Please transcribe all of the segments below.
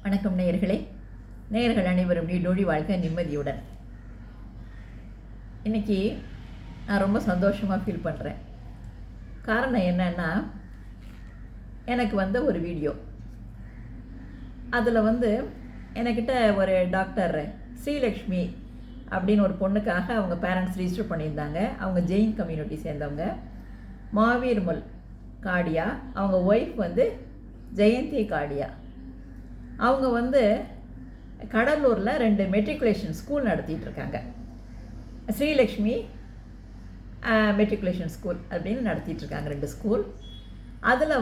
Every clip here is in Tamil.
வணக்கம் நேயர்களே. நேயர்கள் அனைவரும் நீடோடி வாழ்க நிம்மதியுடன். இன்றைக்கி நான் ரொம்ப சந்தோஷமாக ஃபீல் பண்ணுறேன். காரணம் என்னன்னா, எனக்கு வந்த ஒரு வீடியோ. அதில் என்கிட்ட ஒரு டாக்டர் ஸ்ரீலக்ஷ்மி அப்படின்னு ஒரு பொண்ணுக்காக அவங்க பேரண்ட்ஸ் ரிஜிஸ்டர் பண்ணியிருந்தாங்க. அவங்க ஜெயின் கம்யூனிட்டி சேர்ந்தவங்க. மாவீர்மல் காடியா, அவங்க ஒய்ஃப் ஜெயந்தி காடியா. அவங்க கடலூரில் 2 மெட்ரிகுலேஷன் ஸ்கூல் நடத்திட்டுருக்காங்க. ஸ்ரீலக்ஷ்மி மெட்ரிகுலேஷன் ஸ்கூல் அப்படின்னு நடத்திட்டுருக்காங்க 2 ஸ்கூல். அதில்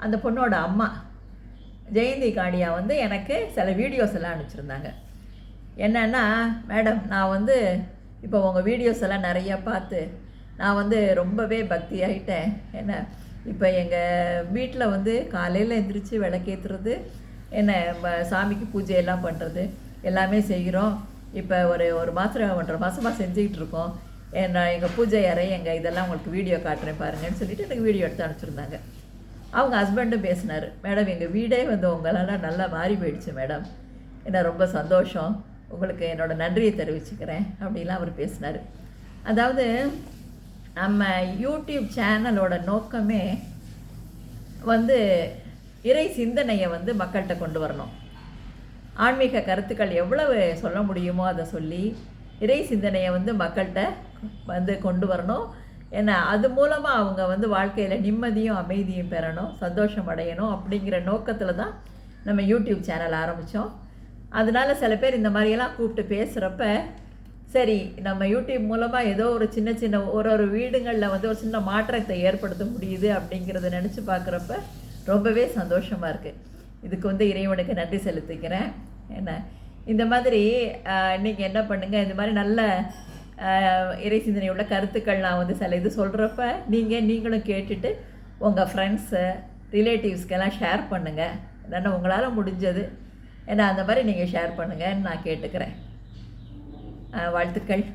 அந்த பொண்ணோட அம்மா ஜெயந்தி காடியா எனக்கு சில வீடியோஸ் எல்லாம் அனுப்பிச்சிருந்தாங்க. என்னென்னா, மேடம் நான் இப்போ உங்கள் வீடியோஸ் எல்லாம் நிறையா பார்த்து நான் ரொம்பவே பக்தி ஆகிட்டேன். என்ன இப்போ எங்கள் வீட்டில் காலையில் எந்திரிச்சு விளக்கேற்றுறது, என்ன சாமிக்கு பூஜையெல்லாம் பண்ணுறது எல்லாமே செய்கிறோம். இப்போ ஒரு மாதம் 1.5 மாதமாக செஞ்சுக்கிட்டு இருக்கோம். நான் எங்கள் பூஜை அறை எங்கள் இதெல்லாம் உங்களுக்கு வீடியோ காட்டுறேன் பாருங்கன்னு சொல்லிவிட்டு எனக்கு வீடியோ எடுத்து அனுப்பிச்சிருந்தாங்க. அவங்க ஹஸ்பண்டும் பேசினார். மேடம் எங்கள் வீடே உங்களால் நல்லா மாறி போயிடுச்சு மேடம், என்ன ரொம்ப சந்தோஷம், உங்களுக்கு என்னோடய நன்றியை தெரிவிச்சுக்கிறேன் அப்படின்லாம் அவர் பேசினார். அதாவது நம்ம யூடியூப் சேனலோட நோக்கமே இறை சிந்தனையை மக்கள்கிட்ட கொண்டு வரணும். ஆன்மீக கருத்துக்கள் எவ்வளவு சொல்ல முடியுமோ அதை சொல்லி இறை சிந்தனையை மக்கள்கிட்ட கொண்டு வரணும். ஏன்னா அது மூலமாக அவங்க வாழ்க்கையில் நிம்மதியும் அமைதியும் பெறணும், சந்தோஷம் அடையணும் அப்படிங்கிற நோக்கத்தில் தான் நம்ம யூடியூப் சேனல் ஆரம்பித்தோம். அதனால் சில பேர் இந்த மாதிரியெல்லாம் கூப்பிட்டு பேசுகிறப்ப, சரி நம்ம யூடியூப் மூலமாக ஏதோ ஒரு சின்ன ஒரு வீடுகளில் ஒரு சின்ன மாற்றத்தை ஏற்படுத்த முடியுது அப்படிங்கிறத நினச்சி பார்க்குறப்ப ரொம்பவே சந்தோஷமாக இருக்குது. இதுக்கு இறைவனுக்கு நன்றி செலுத்திக்கிறேன். என்ன இந்த மாதிரி நீங்கள் என்ன பண்ணுங்கள், இந்த மாதிரி நல்ல இறை சிந்தனை உள்ள கருத்துக்கள் நான் சில இது சொல்கிறப்ப நீங்களும் கேட்டுட்டு உங்கள் ஃப்ரெண்ட்ஸு ரிலேட்டிவ்ஸ்க்கெல்லாம் ஷேர் பண்ணுங்கள். என்னென்ன உங்களால் முடிஞ்சது ஏன்னா அந்த மாதிரி நீங்கள் ஷேர் பண்ணுங்கன்னு நான் கேட்டுக்கிறேன். வாழ்த்துக்கள்.